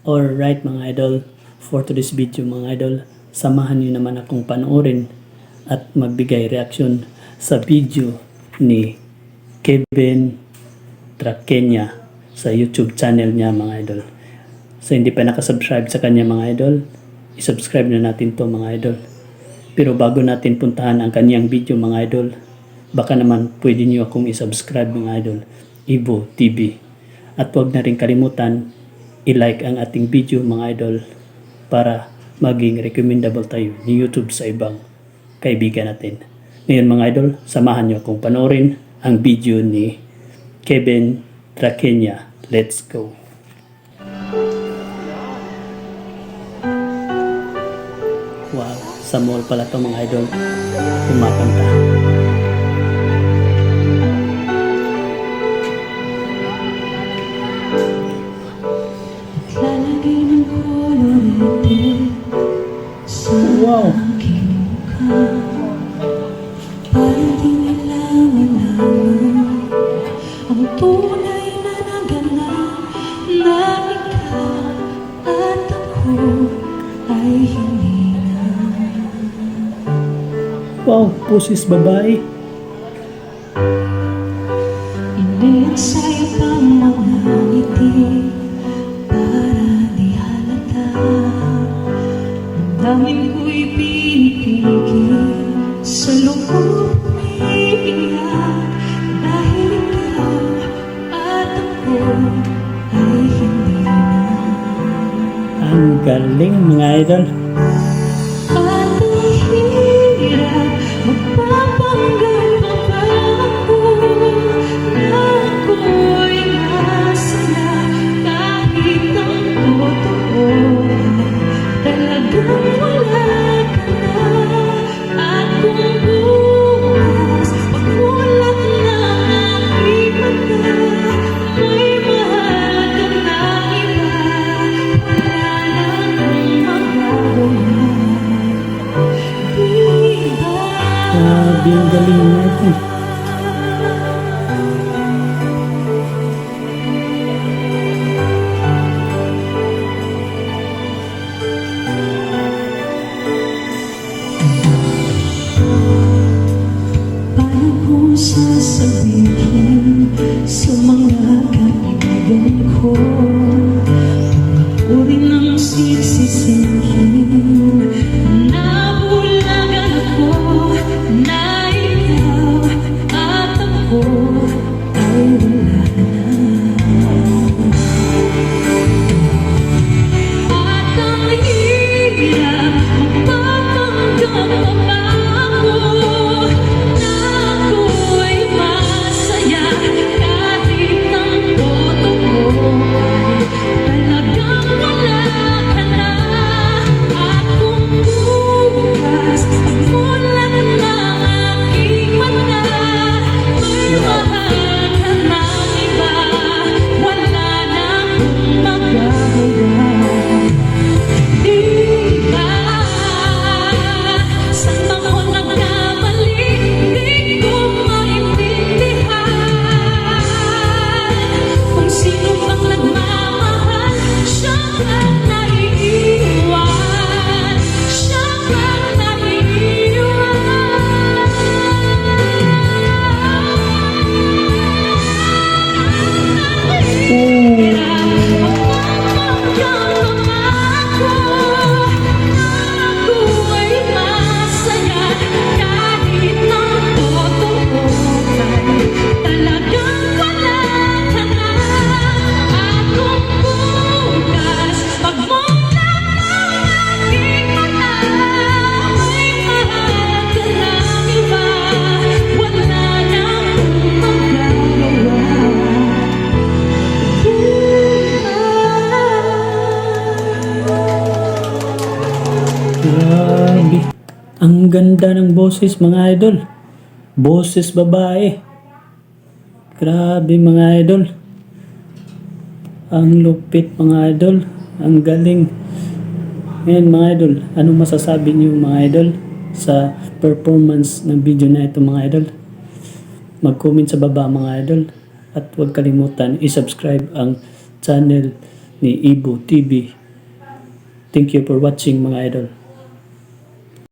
Alright mga idol, for today's video mga idol, samahan niyo naman akong panoorin at magbigay reaksyon sa video ni Kevin Trakenya sa YouTube channel niya mga idol. So hindi pa nakasubscribe sa kanya mga idol, isubscribe na natin to mga idol. Pero bago natin puntahan ang kanyang video mga idol, baka naman pwede niyo akong isubscribe mga idol, Evo TV. At huwag na rin kalimutan i-like ang ating video mga idol para maging recommendable tayo ni YouTube sa ibang kaibigan natin. Ngayon mga idol, samahan niyo akong panoorin ang video ni Kevin Trakenya. Let's go! Wow, sa mall pala to mga idol, kumakanta. Wow! Parang di nila malaman ang tunay na naganap na ikaw at ako ay hindi na. Wow, pusis babae. Iniyak sa'yo pang mga ngiti para di halata. Damdamin ko'y pinipigil sa loob umiiyak dahil ikaw at ako ay hindi na. Ang galing mga idol. At ang hirap magpapanggap pa ba ako na ako'y masaya kahit ang totoo talagang wala ka na. At kung bukas pagmulat na aking mata may mahal ka na iba, wala na akong magagawa. Di ba? Grabe, ang galing natin. Paano ko sasabihin sa mga kaibigan ko uri ng sisisihin na bulagan ako na ikaw at ako ay wala na. At ang hirap magpapanggap pa ba ako na ako'y masaya kahit ang totoo ay talagang wala ka na. At kung bukas pagmulat na aking mata may mahal ka na iba, wala na akong magagawa. Di ba? Saan ako nagkamali? Di ko maintindihan kung sino bang nagmamahal, siya ang naiiwan, siya ang naiiwan. Grabe. Ang ganda ng boses mga idol. Boses babae. Grabe mga idol. Ang lupit mga idol. Ang galing. Ngayon mga idol, anong masasabi niyo mga idol sa performance ng video na ito mga idol? Mag-comment sa baba mga idol. At huwag kalimutan i-subscribe ang channel ni Ibo TV. Thank you for watching mga idol.